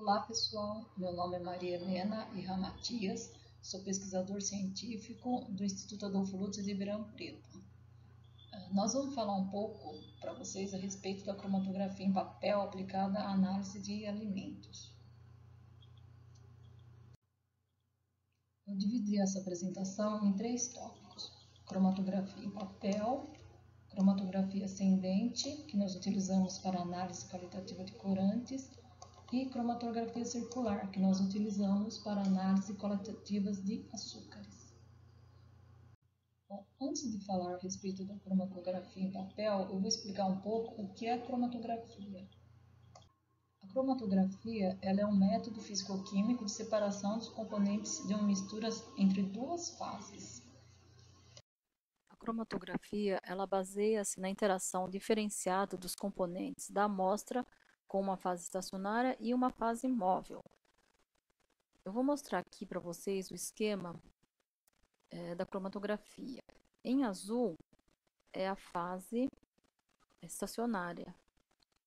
Olá pessoal, meu nome é Maria Helena Irra Matias, sou pesquisador científico do Instituto Adolfo Lutz de Ribeirão Preto. Nós vamos falar um pouco para vocês a respeito da cromatografia em papel aplicada à análise de alimentos. Eu dividi essa apresentação em 3 tópicos: cromatografia em papel, cromatografia ascendente, que nós utilizamos para análise qualitativa de corantes, e cromatografia circular, que nós utilizamos para análise qualitativas de açúcares. Bom, antes de falar a respeito da cromatografia em papel, eu vou explicar um pouco o que é a cromatografia. A cromatografia ela é um método físico-químico de separação dos componentes de uma mistura entre duas fases. A cromatografia, ela baseia-se na interação diferenciada dos componentes da amostra com uma fase estacionária e uma fase móvel. Eu vou mostrar aqui para vocês o esquema da cromatografia. Em azul é a fase estacionária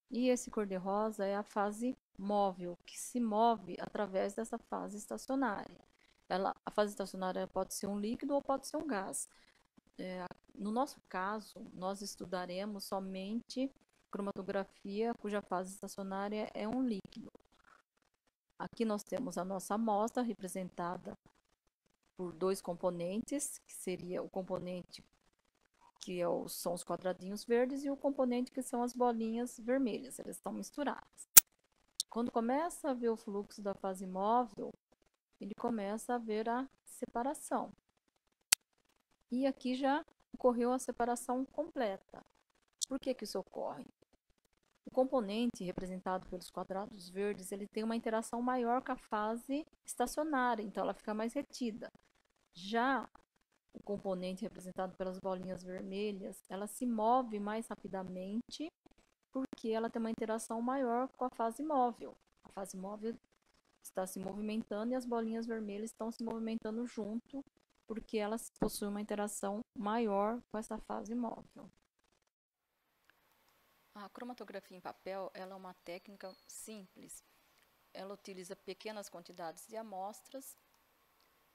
e esse cor-de-rosa é a fase móvel, que se move através dessa fase estacionária. A fase estacionária pode ser um líquido ou pode ser um gás. No nosso caso, nós estudaremos somente cromatografia cuja fase estacionária é um líquido. Aqui nós temos a nossa amostra representada por 2 componentes, que seria o componente que são os quadradinhos verdes e o componente que são as bolinhas vermelhas, elas estão misturadas. Quando começa a ver o fluxo da fase móvel, ele começa a ver a separação. E aqui já ocorreu a separação completa. Por que isso ocorre? O componente representado pelos quadrados verdes, ele tem uma interação maior com a fase estacionária, então ela fica mais retida. Já o componente representado pelas bolinhas vermelhas, ela se move mais rapidamente porque ela tem uma interação maior com a fase móvel. A fase móvel está se movimentando e as bolinhas vermelhas estão se movimentando junto porque elas possuem uma interação maior com essa fase móvel. A cromatografia em papel ela é uma técnica simples. Ela utiliza pequenas quantidades de amostras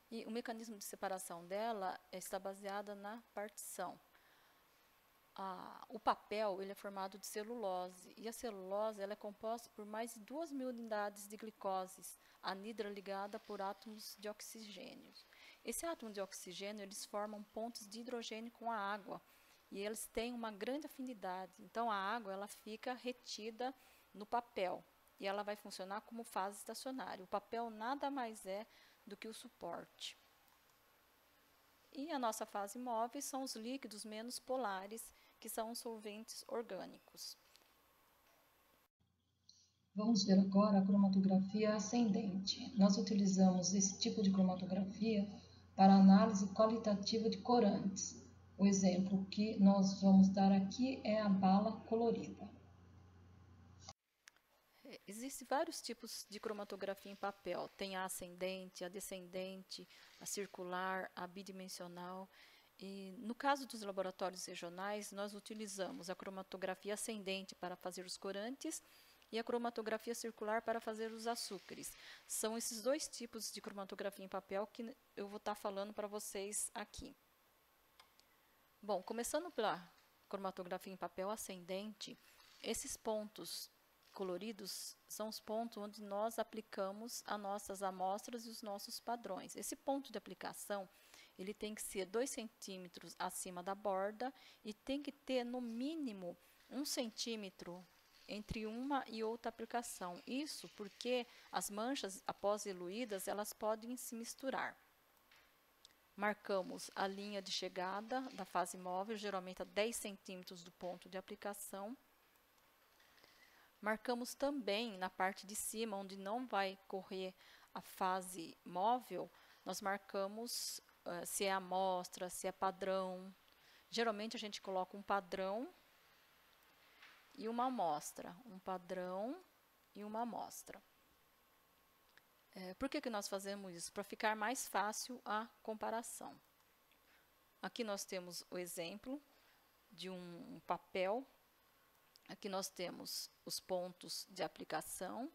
e o mecanismo de separação dela está baseado na partição. O papel ele é formado de celulose e a celulose ela é composta por mais de 2.000 unidades de glicose anidra ligada por átomos de oxigênio. Esse átomo de oxigênio eles formam pontos de hidrogênio com a água e eles têm uma grande afinidade. Então a água ela fica retida no papel e ela vai funcionar como fase estacionária. O papel nada mais é do que o suporte. E a nossa fase móvel são os líquidos menos polares, que são os solventes orgânicos. Vamos ver agora a cromatografia ascendente. Nós utilizamos esse tipo de cromatografia para análise qualitativa de corantes. O exemplo que nós vamos dar aqui é a bala colorida. Existem vários tipos de cromatografia em papel. Tem a ascendente, a descendente, a circular, a bidimensional. E no caso dos laboratórios regionais, nós utilizamos a cromatografia ascendente para fazer os corantes e a cromatografia circular para fazer os açúcares. São esses 2 tipos de cromatografia em papel que eu vou estar falando para vocês aqui. Bom, começando pela cromatografia em papel ascendente, esses pontos coloridos são os pontos onde nós aplicamos as nossas amostras e os nossos padrões. Esse ponto de aplicação ele tem que ser 2 centímetros acima da borda e tem que ter no mínimo 1 centímetro entre uma e outra aplicação. Isso porque as manchas, após diluídas, elas podem se misturar. Marcamos a linha de chegada da fase móvel, geralmente a 10 centímetros do ponto de aplicação. Marcamos também na parte de cima, onde não vai correr a fase móvel, nós marcamos se é amostra, se é padrão. Geralmente a gente coloca um padrão e uma amostra, um padrão e uma amostra. Por que nós fazemos isso? Para ficar mais fácil a comparação. Aqui nós temos o exemplo de um papel. Aqui nós temos os pontos de aplicação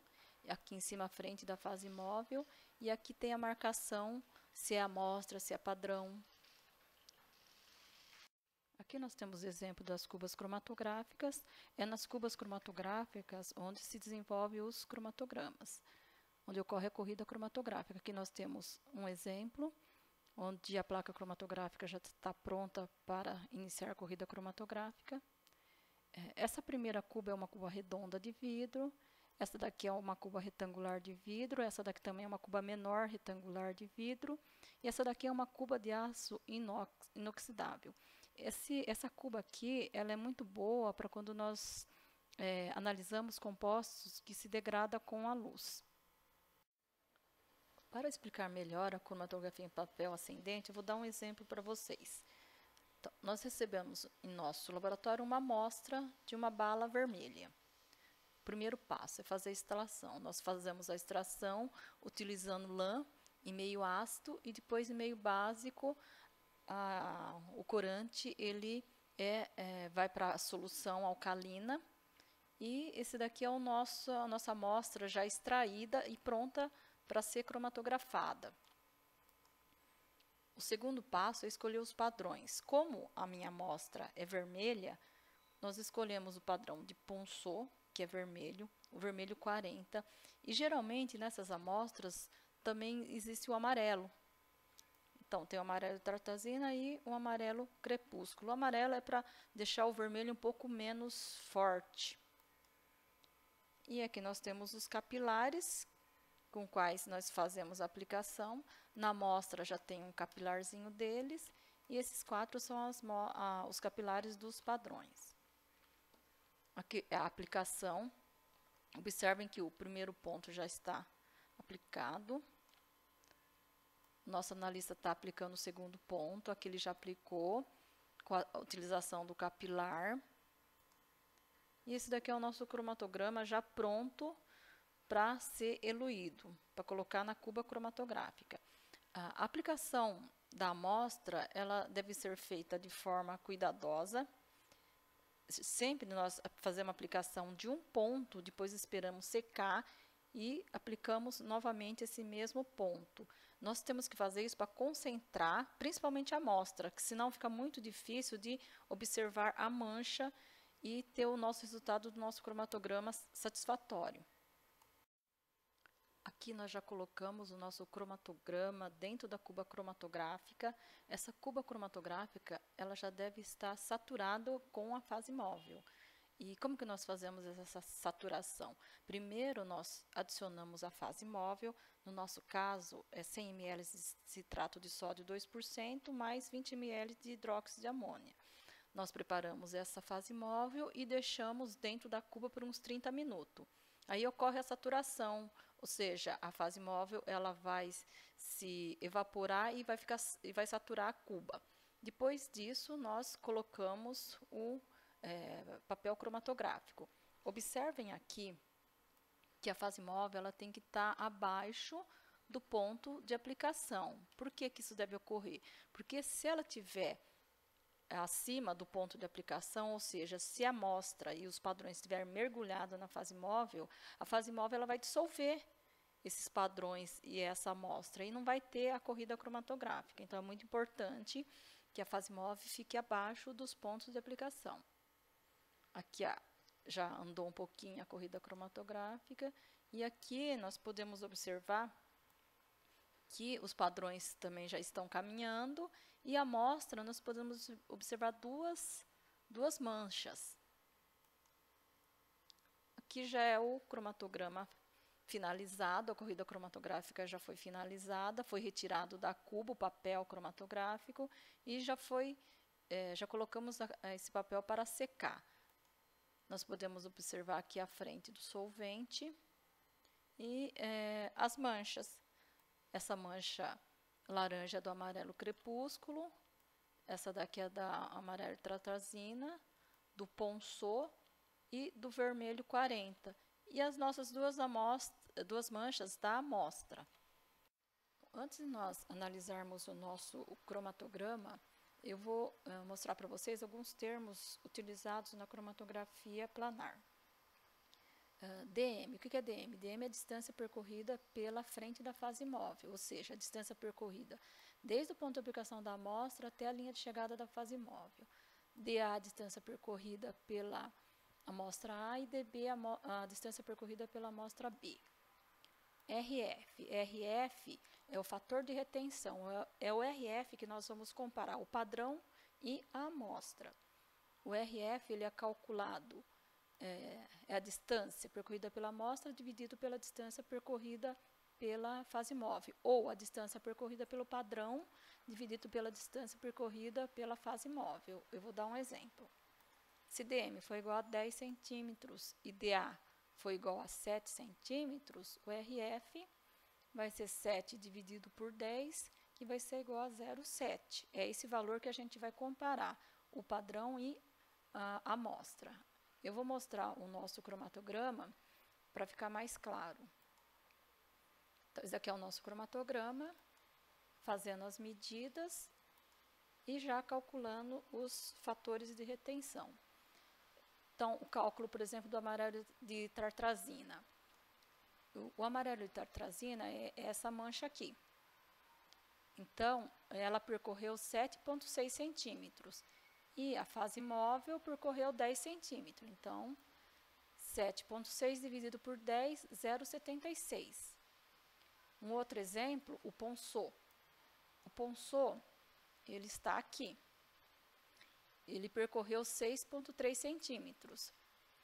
aqui em cima a frente da fase móvel, e aqui tem a marcação, se é amostra, se é padrão. Aqui nós temos exemplo das cubas cromatográficas. É nas cubas cromatográficas onde se desenvolve os cromatogramas, onde ocorre a corrida cromatográfica. Aqui nós temos um exemplo, onde a placa cromatográfica já está pronta para iniciar a corrida cromatográfica. Essa primeira cuba é uma cuba redonda de vidro, essa daqui é uma cuba retangular de vidro, essa daqui também é uma cuba menor retangular de vidro, e essa daqui é uma cuba de aço inoxidável. Essa cuba aqui, ela é muito boa para quando nós analisamos compostos que se degradam com a luz. Para explicar melhor a cromatografia em papel ascendente, eu vou dar um exemplo para vocês. Então, nós recebemos em nosso laboratório uma amostra de uma bala vermelha. O primeiro passo é fazer a extração. Nós fazemos a extração utilizando lã em meio ácido e depois em meio básico. O corante ele vai para a solução alcalina, e esse daqui é a nossa amostra já extraída e pronta para ser cromatografada. O segundo passo é escolher os padrões. Como a minha amostra é vermelha, nós escolhemos o padrão de Ponceau, que é vermelho, o vermelho 40, e geralmente nessas amostras também existe o amarelo. Então, tem o amarelo tartazina e o amarelo crepúsculo. O amarelo é para deixar o vermelho um pouco menos forte. E aqui nós temos os capilares, com quais nós fazemos a aplicação. Na amostra já tem um capilarzinho deles, e esses 4 são os capilares dos padrões. Aqui é a aplicação. Observem que o primeiro ponto já está aplicado. Nosso analista está aplicando o segundo ponto, aqui ele já aplicou com a utilização do capilar. E esse daqui é o nosso cromatograma já pronto para ser eluído, para colocar na cuba cromatográfica. A aplicação da amostra, ela deve ser feita de forma cuidadosa. Sempre nós fazemos a aplicação de um ponto, depois esperamos secar e aplicamos novamente esse mesmo ponto. Nós temos que fazer isso para concentrar, principalmente a amostra, que senão fica muito difícil de observar a mancha e ter o nosso resultado do nosso cromatograma satisfatório. Aqui nós já colocamos o nosso cromatograma dentro da cuba cromatográfica. Essa cuba cromatográfica, ela já deve estar saturada com a fase móvel. E como que nós fazemos essa saturação? Primeiro, nós adicionamos a fase móvel. No nosso caso, é 100 ml de citrato de sódio 2% mais 20 ml de hidróxido de amônia. Nós preparamos essa fase móvel e deixamos dentro da cuba por uns 30 minutos. Aí ocorre a saturação, ou seja, a fase móvel ela vai se evaporar e vai saturar a cuba. Depois disso, nós colocamos o papel cromatográfico. Observem aqui que a fase móvel ela tem que estar abaixo do ponto de aplicação. Por que isso deve ocorrer? Porque se ela tiver acima do ponto de aplicação, ou seja, se a amostra e os padrões estiverem mergulhados na fase móvel, a fase móvel ela vai dissolver esses padrões e essa amostra e não vai ter a corrida cromatográfica. Então, é muito importante que a fase móvel fique abaixo dos pontos de aplicação. Aqui já andou um pouquinho a corrida cromatográfica, e aqui nós podemos observar que os padrões também já estão caminhando, e a amostra nós podemos observar duas manchas. Aqui já é o cromatograma finalizado, a corrida cromatográfica já foi finalizada, foi retirado da cuba o papel cromatográfico e já colocamos esse papel para secar. Nós podemos observar aqui a frente do solvente e as manchas. Essa mancha laranja é do amarelo crepúsculo, essa daqui é da amarelo tratrazina, do Ponceau e do vermelho 40. E as nossas duas manchas da amostra. Antes de nós analisarmos o nosso cromatograma, eu vou mostrar para vocês alguns termos utilizados na cromatografia planar. DM. O que é DM? DM é a distância percorrida pela frente da fase móvel, ou seja, a distância percorrida desde o ponto de aplicação da amostra até a linha de chegada da fase móvel. DA, a distância percorrida pela amostra A, e DB, a distância percorrida pela amostra B. RF. RF é o fator de retenção, é o RF que nós vamos comparar o padrão e a amostra. O RF ele é calculado, é a distância percorrida pela amostra dividido pela distância percorrida pela fase móvel, ou a distância percorrida pelo padrão dividido pela distância percorrida pela fase móvel. Eu vou dar um exemplo. Se DM for igual a 10 centímetros e DA for igual a 7 centímetros, o RF vai ser 7 dividido por 10, que vai ser igual a 0,7. É esse valor que a gente vai comparar o padrão e a amostra. Eu vou mostrar o nosso cromatograma para ficar mais claro. Então, esse aqui é o nosso cromatograma, fazendo as medidas e já calculando os fatores de retenção. Então, o cálculo, por exemplo, do amarelo de tartrazina. O amarelo de tartrazina é essa mancha aqui. Então, ela percorreu 7,6 centímetros. E a fase móvel percorreu 10 centímetros. Então, 7,6 dividido por 10, 0,76. Um outro exemplo, o ponçô. O ponçô, ele está aqui. Ele percorreu 6,3 centímetros.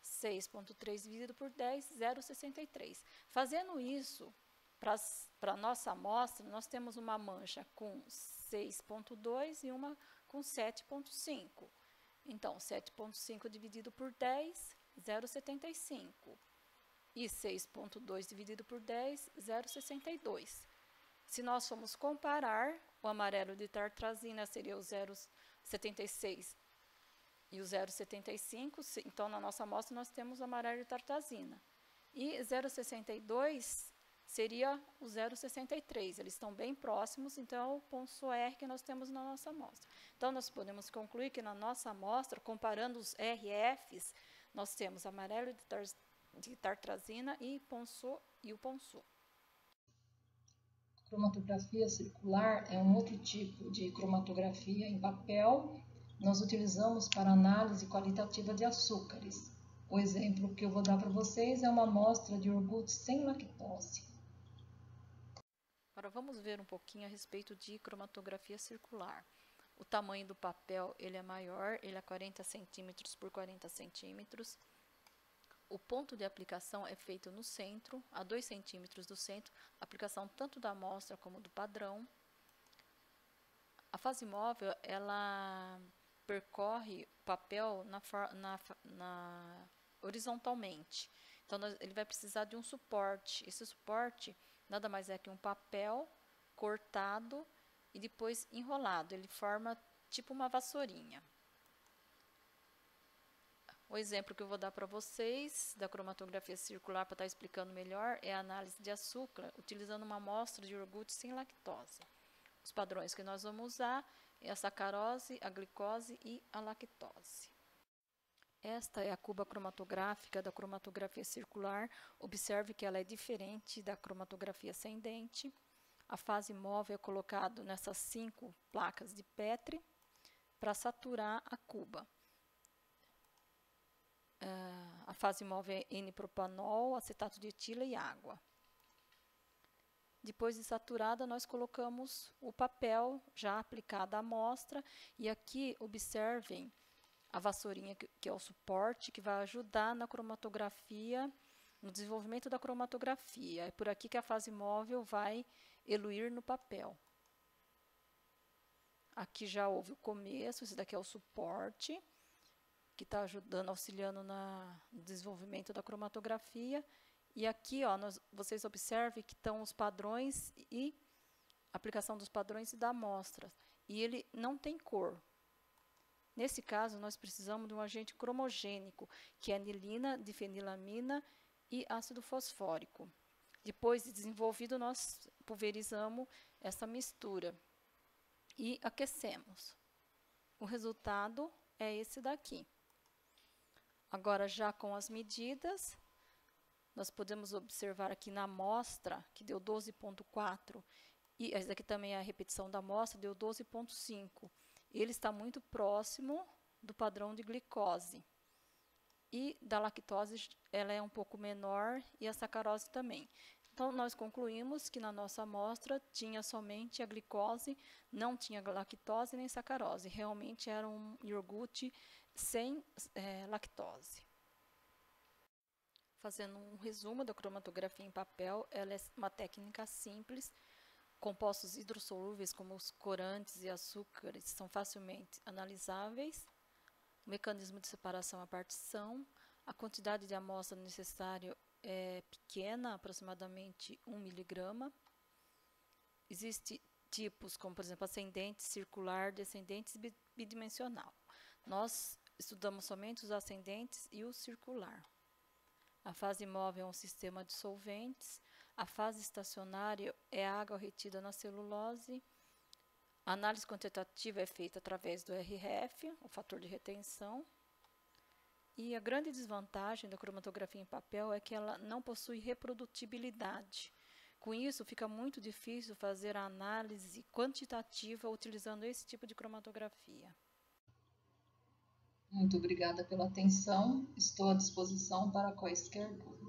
6,3 dividido por 10, 0,63. Fazendo isso, para a nossa amostra, nós temos uma mancha com 6,2 e uma com 7,5. Então, 7,5 dividido por 10, 0,75. E 6,2 dividido por 10, 0,62. Se nós formos comparar, o amarelo de tartrazina seria o 0,76 e o 0,75. Então, na nossa amostra, nós temos o amarelo de tartrazina. E 0,62 seria o 0,63. Eles estão bem próximos, então é o ponço R que nós temos na nossa amostra. Então, nós podemos concluir que na nossa amostra, comparando os RFs, nós temos amarelo de tartrazina e o ponço. Cromatografia circular é um outro tipo de cromatografia em papel. Nós utilizamos para análise qualitativa de açúcares. O exemplo que eu vou dar para vocês é uma amostra de iogurte sem lactose. Agora vamos ver um pouquinho a respeito de cromatografia circular. O tamanho do papel ele é maior, ele é 40 centímetros por 40 centímetros. O ponto de aplicação é feito no centro, a 2 centímetros do centro, aplicação tanto da amostra como do padrão. A fase móvel, ela percorre o papel horizontalmente. Então, ele vai precisar de um suporte. Esse suporte nada mais é que um papel cortado e depois enrolado. Ele forma tipo uma vassourinha. O exemplo que eu vou dar para vocês da cromatografia circular para estar explicando melhor é a análise de açúcar utilizando uma amostra de iogurte sem lactose. Os padrões que nós vamos usar é a sacarose, a glicose e a lactose. Esta é a cuba cromatográfica da cromatografia circular. Observe que ela é diferente da cromatografia ascendente. A fase móvel é colocada nessas 5 placas de Petri para saturar a cuba. A fase móvel é N-propanol, acetato de etila e água. Depois de saturada, nós colocamos o papel já aplicado à amostra. E aqui, observem a vassourinha, que é o suporte, que vai ajudar na cromatografia, no desenvolvimento da cromatografia. É por aqui que a fase móvel vai eluir no papel. Aqui já houve o começo, esse daqui é o suporte, que está ajudando, auxiliando no desenvolvimento da cromatografia. E aqui, ó, vocês observem que estão os padrões e aplicação dos padrões e da amostra. E ele não tem cor. Nesse caso, nós precisamos de um agente cromogênico, que é anilina, difenilamina e ácido fosfórico. Depois de desenvolvido, nós pulverizamos essa mistura e aquecemos. O resultado é esse daqui. Agora, já com as medidas, nós podemos observar aqui na amostra, que deu 12,4, e essa aqui também é a repetição da amostra, deu 12,5. Ele está muito próximo do padrão de glicose. E da lactose, ela é um pouco menor, e a sacarose também. Então, nós concluímos que na nossa amostra tinha somente a glicose, não tinha lactose nem sacarose. Realmente era um iogurte sem lactose. Fazendo um resumo da cromatografia em papel, ela é uma técnica simples. Compostos hidrossolúveis como os corantes e açúcares são facilmente analisáveis. O mecanismo de separação é a partição. A quantidade de amostra necessária é pequena, aproximadamente 1 miligrama. Existem tipos como, por exemplo, ascendente, circular, descendente e bidimensional. Nós estudamos somente os ascendentes e o circular. A fase móvel é um sistema de solventes. A fase estacionária é a água retida na celulose. A análise quantitativa é feita através do RF, o fator de retenção. E a grande desvantagem da cromatografia em papel é que ela não possui reprodutibilidade. Com isso, fica muito difícil fazer a análise quantitativa utilizando esse tipo de cromatografia. Muito obrigada pela atenção. Estou à disposição para quaisquer dúvidas.